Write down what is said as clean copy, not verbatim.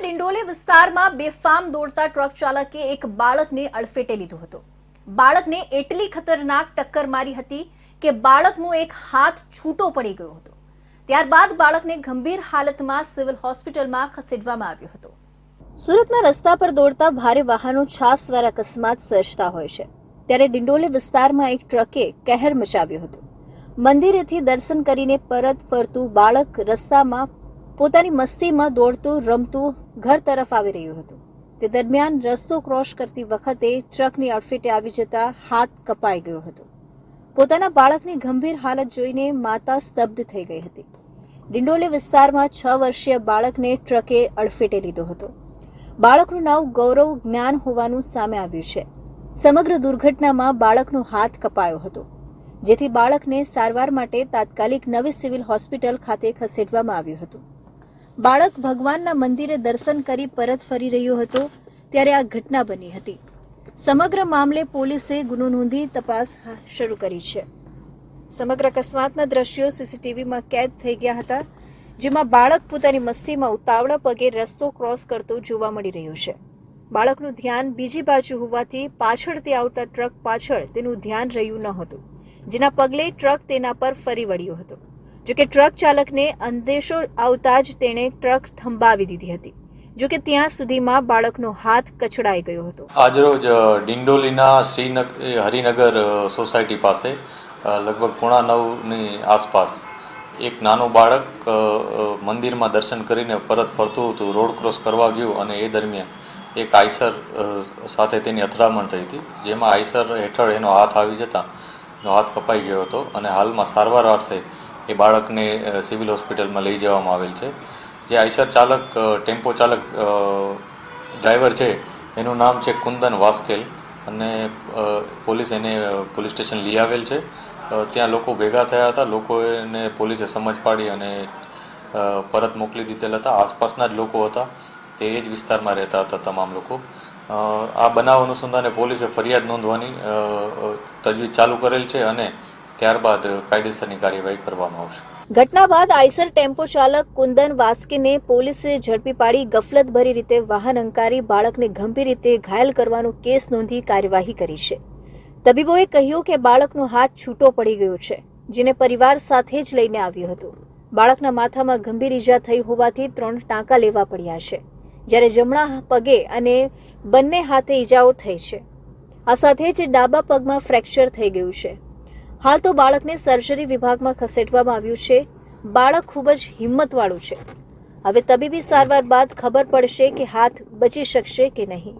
ડિંડોલી વિસ્તારમાં બેફામ દોડતા ટ્રક ચાલકે એક બાળકને અડફેટે લીધો હતો। બાળકને એટલી ખતરનાક ટક્કર મારી હતી કે બાળકનો એક હાથ છૂટો પડી ગયો હતો। ત્યારબાદ બાળકને ગંભીર હાલતમાં સિવિલ હોસ્પિટલમાં ખસેડવામાં આવ્યો હતો। સુરતના રસ્તા પર દોડતા ભારે વાહનો છાસવાર અકસ્માત સર્જતા હોય છે, ત્યારે ડિંડોલી વિસ્તારમાં એક ટ્રકે કહેર મચાવ્યો હતો। મંદિરેથી દર્શન કરીને પરત ફરતું બાળક રસ્તામાં પોતાની મસ્તીમાં દોડતું રમતું ઘર તરફ આવી રહ્યું હતું। તે દરમિયાન રસ્તો ક્રોસ કરતી વખતે ટ્રકની અડફેટે આવી જતા હાથ કપાઈ ગયો હતો। પોતાના બાળકની ગંભીર હાલત જોઈને માતા સ્તબ્ધ થઈ ગઈ હતી। ડિંડોલી વિસ્તારમાં 6 વર્ષીય બાળકને ટ્રકે અડફેટે લીધો હતો। બાળકનું નામ ગૌરવ જ્ઞાન હોવાનું સામે આવ્યું છે। સમગ્ર દુર્ઘટનામાં બાળકનો હાથ કપાયો હતો, જેથી બાળકને સારવાર માટે તાત્કાલિક નવી સિવિલ હોસ્પિટલ ખાતે ખસેડવામાં આવ્યું હતું। બાળક ભગવાનના મંદિરે દર્શન કરી પરત ફરી રહ્યો હતો ત્યારે આ ઘટના બની હતી। સમગ્ર મામલે પોલીસે ગુનો નોંધી તપાસ શરૂ કરી છે। સમગ્ર અકસ્માતના દ્રશ્યો સીસીટીવીમાં કેદ થઈ ગયા હતા, જેમાં બાળક પોતાની મસ્તીમાં ઉતાવળા પગે રસ્તો ક્રોસ કરતો જોવા મળી રહ્યું છે। બાળકનું ધ્યાન બીજી બાજુ હોવાથી પાછળથી આવતા ટ્રક પાછળ તેનું ધ્યાન રહ્યું ન હતું, જેના પગલે ટ્રક તેના પર ફરી વળ્યો હતો। જોકે ટ્રક ચાલકને અંદેશો આવતા જ તેણે ટ્રક થંભાવી દીધી હતી। જોકે ત્યાં સુધીમાં બાળકનો હાથ કચડાઈ ગયો હતો। આજરોજ ડિંડોલીના હરિનગર સોસાયટી પાસે લગભગ 8:45ની આસપાસ એક નાનું બાળક મંદિરમાં દર્શન કરીને પરત ફરતું હતું, રોડ ક્રોસ કરવા ગયું અને એ દરમિયાન એક આઈસર સાથે તેની અથડામણ થઈ હતી, જેમાં આઈસર હેઠળ એનો હાથ આવી જતા એનો હાથ કપાઈ ગયો હતો અને હાલમાં સારવાર અર્થે એ બાળકને સિવિલ હોસ્પિટલમાં લઈ જવામાં આવેલ છે। જે આઈસર ચાલક ટેમ્પો ચાલક ડ્રાઈવર છે એનું નામ છે કુંદન વાસ્કેલ અને પોલીસ એને પોલીસ સ્ટેશન લઈ આવેલ છે। ત્યાં લોકો ભેગા થયા હતા, લોકોને પોલીસે સમજ પાડી અને પરત મોકલી દીધેલ હતા। આસપાસના જ લોકો હતા, તે જ વિસ્તારમાં રહેતા હતા તમામ લોકો। આ બનાવ અનુસંધાને પોલીસે ફરિયાદ નોંધવાની તજવીજ ચાલુ કરેલ છે અને ત્યારબાદ કાયદેસરની કાર્યવાહી કરવામાં આવશે। ઘટના બાદ આઈસર ટેમ્પો ચાલક કુંદન વાસ્કેને પોલીસે ઝડપી પાડી ગફલતભરી રીતે વાહન અંકારી બાળકને ગંભીર રીતે ઘાયલ કરવાનો કેસ નોંધી કાર્યવાહી કરી છે। તબીબોએ કહ્યું કે બાળકનો હાથ છૂટો પડી ગયો છે, જેને પરિવાર સાથે જ લઈને આવ્યો હતો। બાળકના માથામાં ગંભીર ઈજા થઈ હોવાથી 3 ટાંકા લેવા પડ્યા છે, જ્યારે જમણા પગે અને બંને હાથે ઈજાઓ થઈ છે। આ સાથે જ ડાબા પગમાં ફ્રેક્ચર થઈ ગયું છે। હાલ તો બાળકને સર્જરી વિભાગમાં ખસેડવામાં આવ્યું છે। બાળક ખૂબ જ હિંમતવાળું છે। હવે તબીબી સારવાર બાદ ખબર પડશે કે હાથ બચી શકશે કે નહીં।